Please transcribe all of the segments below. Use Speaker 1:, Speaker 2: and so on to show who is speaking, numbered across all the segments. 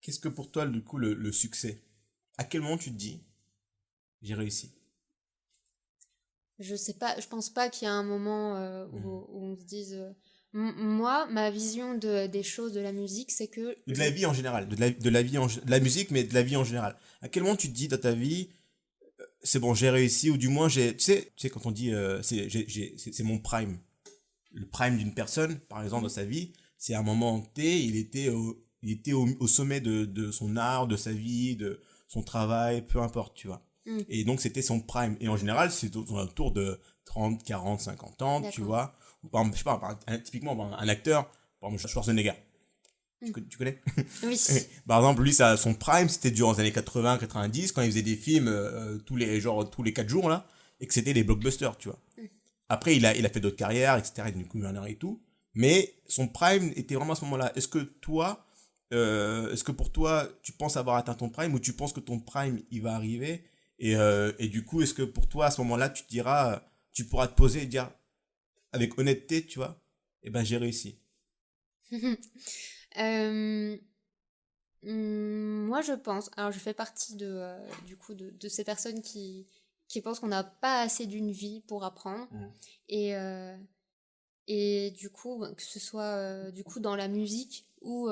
Speaker 1: qu'est-ce que pour toi, du coup, le succès? À quel moment tu te dis, j'ai réussi?
Speaker 2: Je sais pas, je pense pas qu'il y a un moment
Speaker 1: Mhm.
Speaker 2: où on se dise. Moi, ma vision des choses de la musique, c'est que
Speaker 1: De la vie en général, de la vie de la musique, mais de la vie en général. À quel moment tu te dis dans ta vie, c'est bon, j'ai réussi, ou du moins, tu sais, quand on dit, c'est mon prime. Le prime d'une personne, par exemple, dans
Speaker 2: Mhm.
Speaker 1: sa vie, c'est à un moment T, il était au sommet de son art, de sa vie, de son travail, peu importe, tu vois.
Speaker 2: Mm,
Speaker 1: Et donc, c'était son prime. Et en général, c'est autour de 30, 40, 50 ans, tu
Speaker 2: d'accord.
Speaker 1: vois. Ou par exemple, je sais pas, typiquement, un acteur, par exemple, Schwarzenegger. Tu,
Speaker 2: Mm.
Speaker 1: tu connais?
Speaker 2: Oui.
Speaker 1: Par exemple, lui, son prime, c'était durant les années 80, 90, quand il faisait des films tous les 4 jours, là, et que c'était des blockbusters, tu vois.
Speaker 2: Mm.
Speaker 1: Après, il a fait d'autres carrières, etc. Il est devenu gouverneur et tout. Mais son prime était vraiment à ce moment-là. Est-ce que pour toi, tu penses avoir atteint ton prime ou tu penses que ton prime, il va arriver et du coup, est-ce que pour toi, à ce moment-là, tu te diras, tu pourras te poser et dire, avec honnêteté, tu vois, eh ben, j'ai réussi.
Speaker 2: Euh, Moi, je pense. Alors, je fais partie du coup, de ces personnes qui pensent qu'on n'a pas assez d'une vie pour apprendre.
Speaker 1: Mhm.
Speaker 2: Et, euh, et du coup, que ce soit du coup dans la musique ou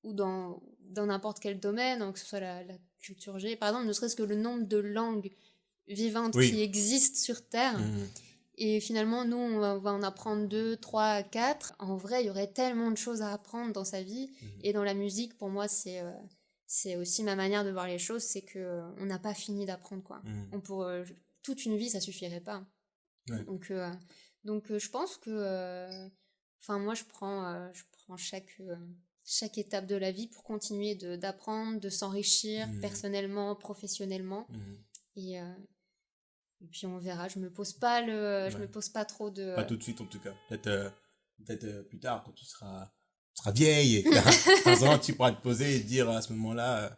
Speaker 2: dans n'importe quel domaine, hein, que ce soit la culture G. Par exemple, ne serait-ce que le nombre de langues vivantes qui
Speaker 1: Oui.
Speaker 2: existent sur Terre.
Speaker 1: Mhm.
Speaker 2: Et finalement, nous, on va en apprendre deux, trois, quatre. En vrai, il y aurait tellement de choses à apprendre dans sa vie.
Speaker 1: Mhm.
Speaker 2: Et dans la musique, pour moi, c'est aussi ma manière de voir les choses, c'est que on n'a pas fini d'apprendre, quoi.
Speaker 1: Mhm.
Speaker 2: On pourrait, toute une vie, ça suffirait pas.
Speaker 1: Ouais.
Speaker 2: Donc, je pense que, enfin, moi, je prends chaque étape de la vie pour continuer d'apprendre, de s'enrichir
Speaker 1: Mhm.
Speaker 2: personnellement, professionnellement.
Speaker 1: Mhm.
Speaker 2: Et, euh, et puis on verra. Je me
Speaker 1: Ouais.
Speaker 2: pose pas trop
Speaker 1: Pas
Speaker 2: de.
Speaker 1: tout de suite, en tout cas. Peut-être plus tard, quand tu seras vieille et que t'as 15 ans, tu pourras te poser et te dire à ce moment-là,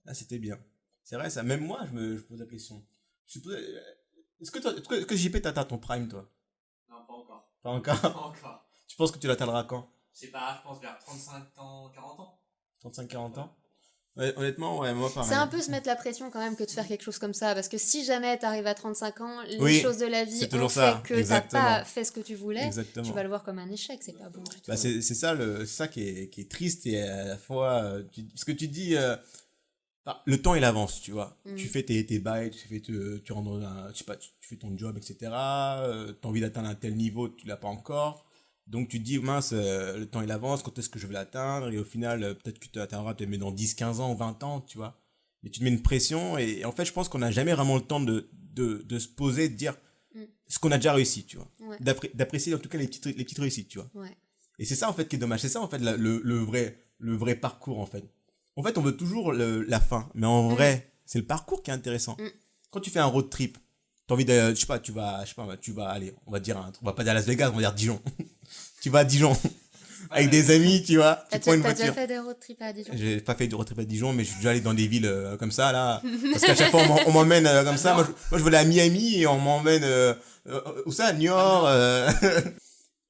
Speaker 1: là, c'était bien. C'est vrai, ça. Même moi, je pose la question. Je me posais, est-ce que JP t'atteint ton prime, toi?
Speaker 3: Non, pas encore.
Speaker 1: Pas encore.
Speaker 3: Pas encore.
Speaker 1: Tu penses que tu l'atteindras quand?
Speaker 3: Je sais pas, je pense vers 35 ans, 40 ans.
Speaker 1: 35-40
Speaker 3: Ouais.
Speaker 1: ans? Ouais, honnêtement, ouais, moi
Speaker 2: C'est
Speaker 1: pareil.
Speaker 2: un peu se mettre la pression quand même que de faire quelque chose comme ça. Parce que si jamais t'arrives à 35 ans, les
Speaker 1: Oui,
Speaker 2: choses de la vie
Speaker 1: c'est
Speaker 2: ont
Speaker 1: toujours
Speaker 2: fait
Speaker 1: ça.
Speaker 2: que t'as pas
Speaker 1: Exactement.
Speaker 2: fait ce que tu voulais, tu vas
Speaker 1: Exactement.
Speaker 2: le voir comme un échec. C'est pas bon du
Speaker 1: Bah,
Speaker 2: tout.
Speaker 1: c'est ça qui est triste et à la fois, parce que tu dis, le temps il avance, tu vois. Tu
Speaker 2: Mm.
Speaker 1: fais tes bails, tu rentres dans je sais pas, tu fais ton job, etc. T'as envie d'atteindre un tel niveau, tu l'as pas encore. Donc tu te dis, mince, le temps il avance, quand est-ce que je vais l'atteindre? Et au final, peut-être que tu l'atteindras peut-être mais dans 10 15 ans ou 20 ans, tu vois. Et tu te mets une pression et en fait, je pense qu'on n'a jamais vraiment le temps de se poser, de dire
Speaker 2: Mm.
Speaker 1: ce qu'on a déjà réussi, tu vois.
Speaker 2: Ouais,
Speaker 1: D'apprécier en tout cas les petites réussites, tu vois.
Speaker 2: ouais.
Speaker 1: Et c'est ça en fait qui est dommage. C'est ça en fait le vrai parcours en fait. En fait, on veut toujours la fin, mais en
Speaker 2: Mm.
Speaker 1: vrai, c'est le parcours qui est intéressant.
Speaker 2: Mm.
Speaker 1: Quand tu fais un road trip, t'as envie de, je sais pas, je sais pas, tu vas aller, on va pas dire Las Vegas, on va dire Dijon. Tu vas à Dijon
Speaker 3: C'est pas la
Speaker 1: avec
Speaker 3: même.
Speaker 1: des amis, tu vois, tu prends une
Speaker 2: T'as déjà
Speaker 1: voiture.
Speaker 2: fait des road trips à Dijon?
Speaker 1: J'ai pas fait de road trip à Dijon, mais je suis déjà allé dans des villes comme ça là, parce qu'à chaque fois on m'emmène comme ça. Moi,
Speaker 3: J'adore.
Speaker 1: je veux aller à Miami et on m'emmène où ça, à Niort.
Speaker 3: J'adore.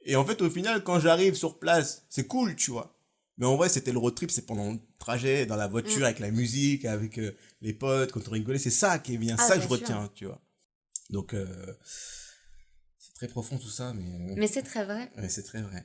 Speaker 1: Et en fait, au final, quand j'arrive sur place, c'est cool, tu vois. Mais en vrai, c'était le road trip, c'est pendant le trajet, dans la
Speaker 2: Mm.
Speaker 1: voiture, avec la musique, avec les potes, quand on rigolait. C'est ça qui est bien,
Speaker 2: Ah,
Speaker 1: ça que
Speaker 2: bien
Speaker 1: je
Speaker 2: sûr.
Speaker 1: retiens, tu vois. Donc, c'est très profond tout ça, mais
Speaker 2: Mais c'est très vrai.
Speaker 1: c'est très vrai.